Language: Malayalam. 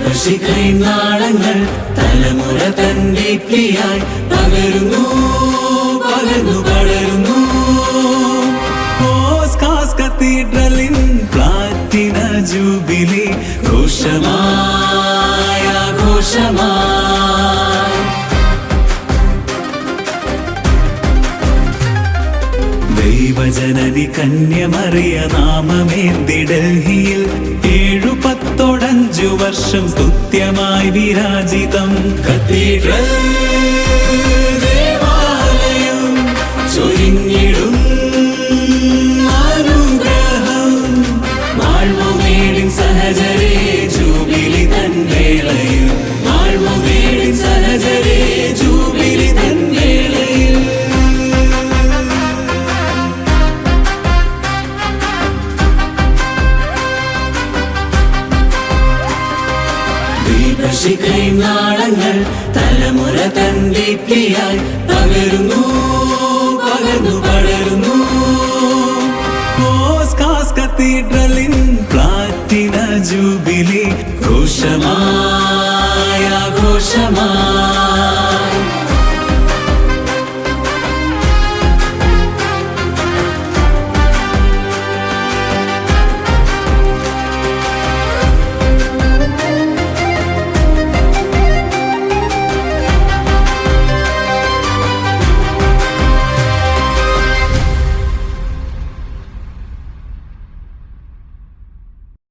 നാളങ്ങൾ തലമുറ തൻ ദീപ്തിയായി പകരുന്നു പകർന്നു പടരുന്നു. ഓസ്കാസ് കത്തീഡ്രലിൻ പ്ലാറ്റിന ജൂബിലി ഘോഷമായ ഘോഷമായി ദൈവജനനി കന്യമറിയ നാമമേന്തി ഡൽഹിയിൽ 7-10 വർഷം സ്തുത്യമായി വിരാജിതം കത്തീഡ്രൽ ദേവാലയം ചൊരിഞ്ഞിടും അനുഗ്രഹം. വാഴ്വുമേടിൻ സഹചരേ ജൂബിലി തൻ വേളയിൽ, വാഴ്വുമേടിൻ സഹചരേ ജൂബിലി തൻ വേളയിൽ. നാളങ്ങൾ തലമുറ തൻ ദീപ്തിയായി പകരുന്നു പകർന്നു പടരുന്നു. ഓസ്കാസ് കത്തീഡ്രലിൻ പ്ലാറ്റിന ജൂബിലി ഘോഷമായ ഘോഷമായി.